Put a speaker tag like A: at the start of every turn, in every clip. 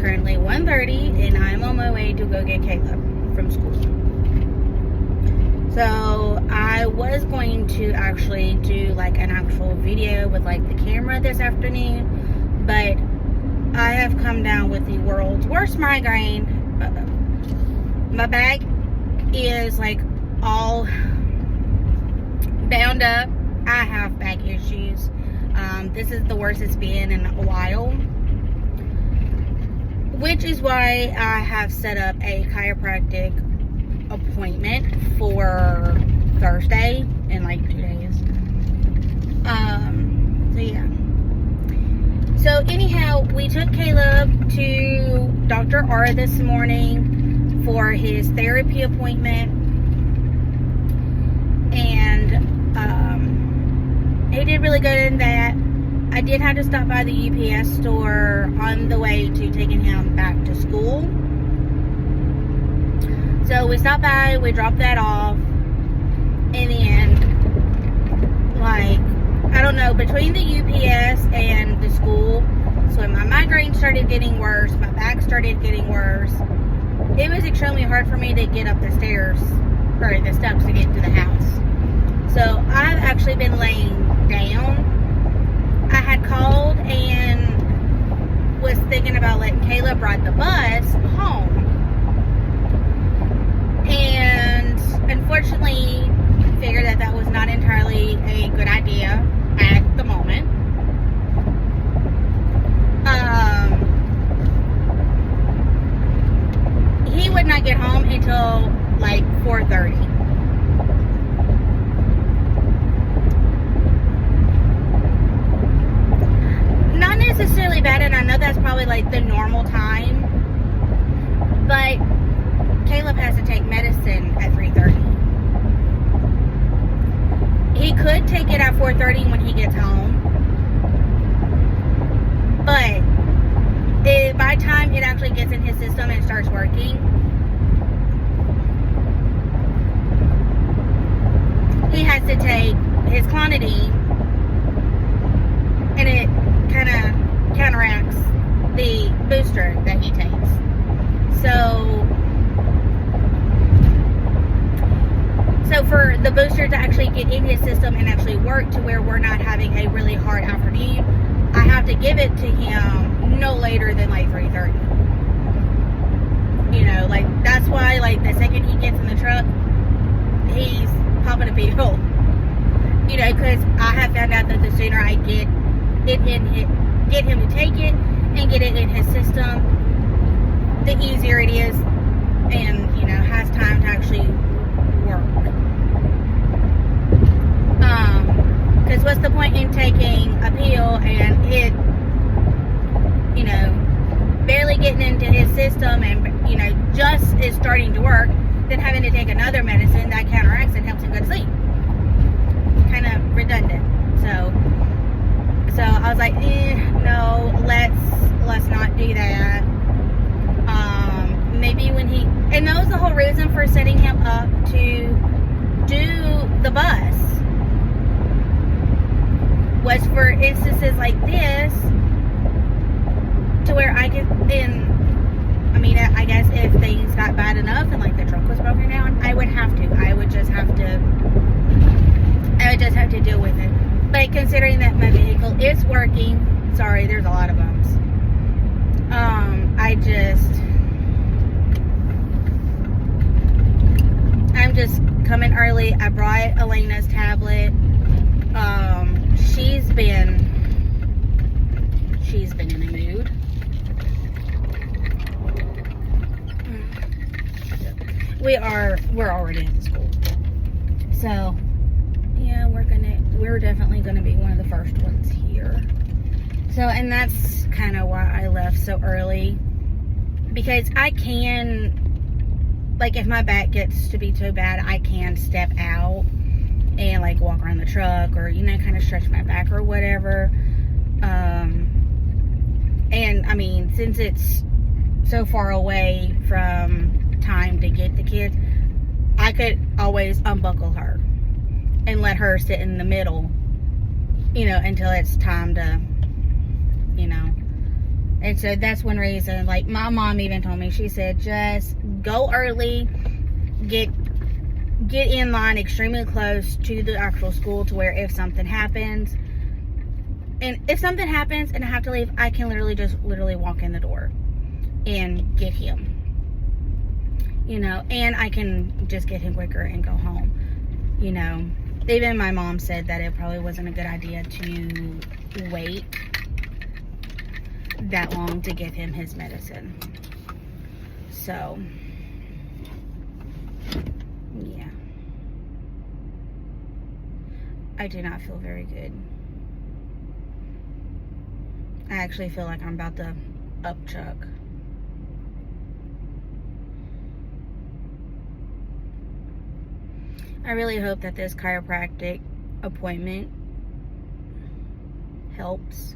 A: currently 1:30 and I'm on my way to go get Caleb from school. So I was going to actually do like an actual video with like the camera this afternoon, but I have come down with the world's worst migraine. My back is like all bound up. I have back issues. This is the worst it's been in a while, which is why I have set up a chiropractic appointment for Thursday in like 2 days. So yeah. So anyhow, we took Caleb to Dr. R this morning for his therapy appointment, and he did really good in that. I did have to stop by the UPS store on the way to taking him back to school. So we stopped by, we dropped that off, and then, like, I don't know, between the UPS and the school, so when my migraine started getting worse, my back started getting worse, it was extremely hard for me to get up the stairs, or the steps to get to the house. So I've actually been laying down. I had called and was thinking about letting Caleb ride the bus home. And unfortunately, figured that was not entirely a good idea at the moment. He would not get home until like 4:30. Not necessarily bad, and I know that's probably like the normal time, but Caleb has to take medicine at 3:30. He could take it at 4:30 when he gets home, but by the time it actually gets in his system and starts working, he has to take his clonidine, and it kind of counteracts the booster that he takes. So for the booster to actually get in his system and actually work to where we're not having a really hard afternoon, I have to give it to him no later than like 3:30. You know, like, that's why, like, the second he gets in the truck, he's popping a pill. You know, because I have found out that the sooner I get him to take it and get it in his system, the easier it is, and, you know, has time to actually work. Because what's the point in taking a pill and it, you know, barely getting into his system and, you know, just is starting to work, than having to take another medicine that counteracts and helps him go to sleep. Kind of redundant. So I was like, no, let's not do that. Maybe when and that was the whole reason for setting him up to do the bus, was for instances like this, to where I could, I guess if things got bad enough and like the truck was broken down, I would just have to deal with it. But considering that my vehicle is working, sorry, there's a lot of bumps. I'm just coming early. I brought Elena's tablet. She's been in a mood. We're already at the school. So, yeah, we're definitely gonna be one of the first ones here. So, and that's kind of why I left so early, because I can, like, if my back gets to be too bad, I can step out and like walk around the truck, or, you know, kind of stretch my back or whatever. And I mean, since it's so far away from time to get the kids, I could always unbuckle her and let her sit in the middle, you know, until it's time to And so that's one reason, like my mom even told me, she said, just go early, get in line extremely close to the actual school, to where if something happens, and if something happens and I have to leave, I can literally walk in the door and get him, you know, and I can just get him quicker and go home, you know. Even my mom said that it probably wasn't a good idea to wait that long to give him his medicine. So, yeah. I do not feel very good. I actually feel like I'm about to upchuck. I really hope that this chiropractic appointment helps.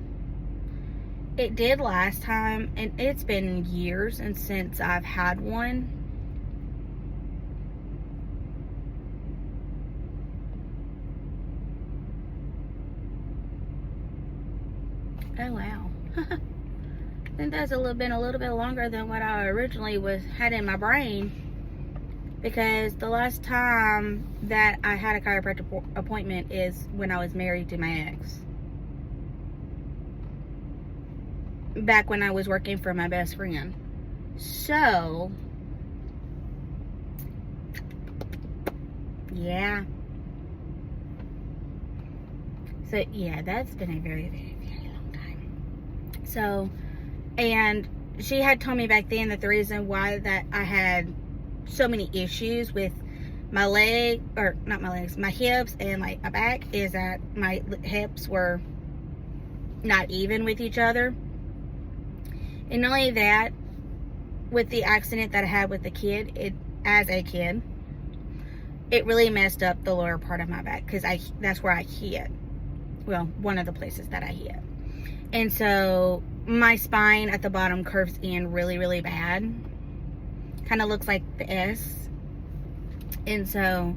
A: It did last time, and it's been years and since I've had one. Oh wow. I think that's been a little bit longer than what I originally had in my brain, because the last time that I had a chiropractic appointment is when I was married to my ex. Back when I was working for my best friend. So, yeah. So, yeah, that's been a very, very, very long time. So, and she had told me back then that the reason why that I had so many issues with my leg, or not my legs, my hips and like my back, is that my hips were not even with each other. And not only that, with the accident that I had with the kid, as a kid, it really messed up the lower part of my back, because that's where I hit. Well, one of the places that I hit. And so my spine at the bottom curves in really, really bad. Kind of looks like the S. And so,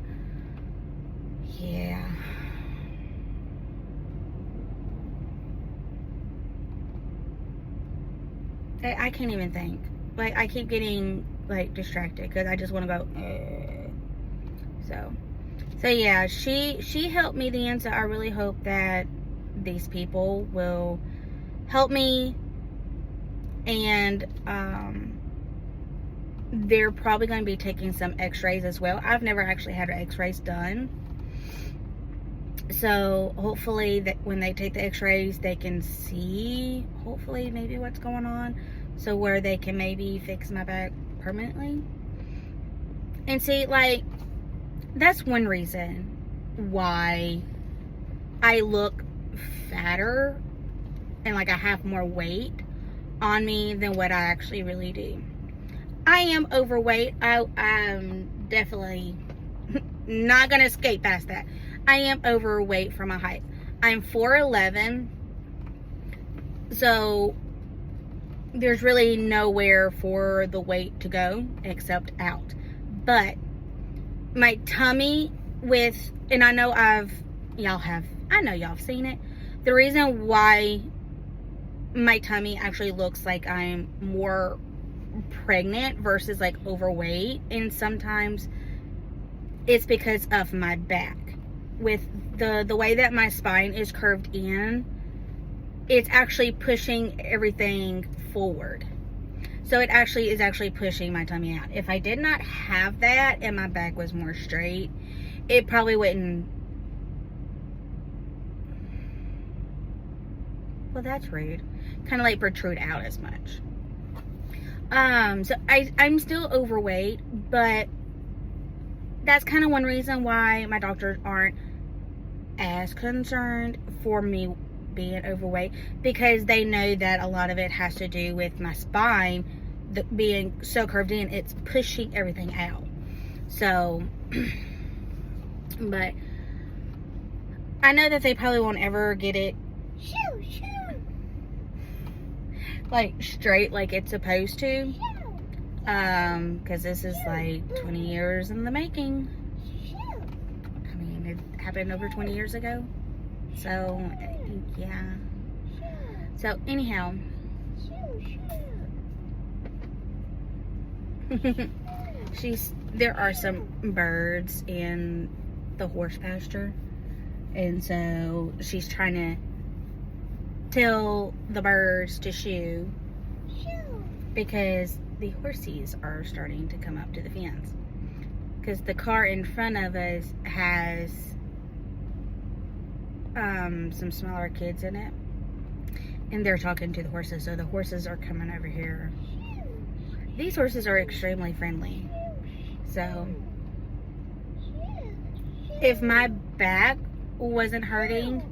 A: yeah. I can't even think. Like, I keep getting like distracted because I just want to go. So yeah, she helped me then. So I really hope that these people will help me, and they're probably going to be taking some x-rays as well. I've never actually had x-rays done. So hopefully that when they take the x-rays, they can see, hopefully, maybe what's going on. So where they can maybe fix my back permanently. And see, like, that's one reason why I look fatter and like I have more weight on me than what I actually really do. I am overweight. I'm definitely not going to skate past that. I am overweight for my height. I'm 4'11". So there's really nowhere for the weight to go except out. But my tummy and I know y'all have seen it. The reason why my tummy actually looks like I'm more pregnant versus like overweight, and sometimes it's because of my back. With the way that my spine is curved in, it's actually pushing everything forward. So it actually is pushing my tummy out. If I did not have that and my back was more straight, it probably wouldn't. Well, that's rude. Kind of like protrude out as much. So I'm still overweight, but that's kind of one reason why my doctors aren't as concerned for me being overweight, because they know that a lot of it has to do with my spine being so curved in. It's pushing everything out. So, but I know that they probably won't ever get it like straight like it's supposed to, because this is like 20 years in the making. I mean, it happened over 20 years ago. So yeah. So anyhow, There are some birds in the horse pasture, and so she's trying to tell the birds to shoo because the horsies are starting to come up to the fence. Because the car in front of us has some smaller kids in it, and they're talking to the horses, so the horses are coming over here. These horses are extremely friendly. So if my back wasn't hurting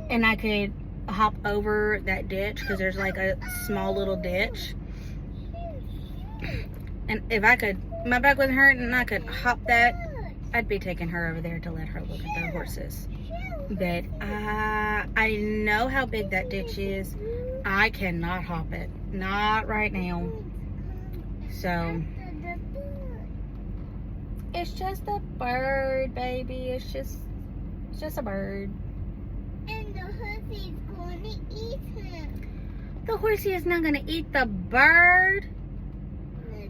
A: and I could hop over that ditch, because there's like a small little ditch, and if my back wasn't hurting and I could hop that, I'd be taking her over there to let her look at the horses. But I know how big that ditch is. I cannot hop it. Not right now. So it's just a bird, baby. It's just a bird.
B: And the horsey is going to eat him.
A: The horsey is not going to eat the bird.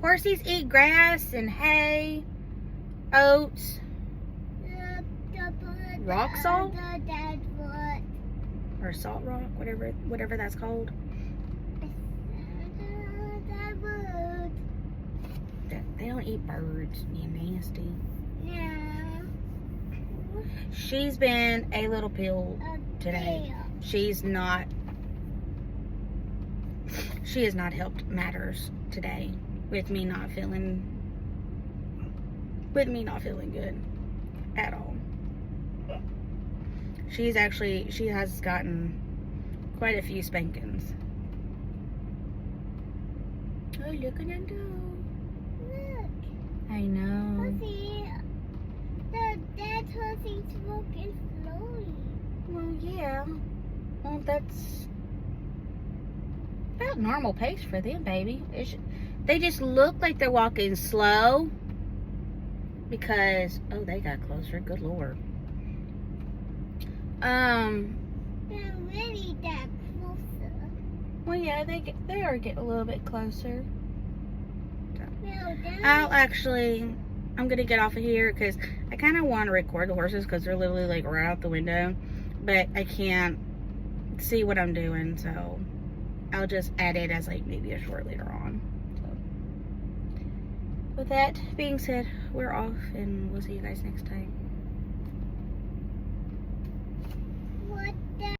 A: Horsies eat grass and hay, oats, rock salt, or salt rock, whatever that's called. They don't eat birds, you nasty.
B: No.
A: She's been a little pill today. She has not helped matters today with me not feeling good at all. She has gotten quite a few spankings. Oh, look at that dog.
B: Look.
A: I know.
B: Horsey, that horsey's walking slowly.
A: Well, yeah. Well, that's about normal pace for them, baby. They just look like they're walking slow because, oh, they got closer. Good Lord.
B: They're really that closer.
A: Well, yeah, they are getting a little bit closer.
B: No,
A: I'm gonna get off of here because I kind of want to record the horses because they're literally like right out the window, but I can't see what I'm doing, so I'll just add it as like maybe a short later on. So, with that being said, we're off and we'll see you guys next time.
B: what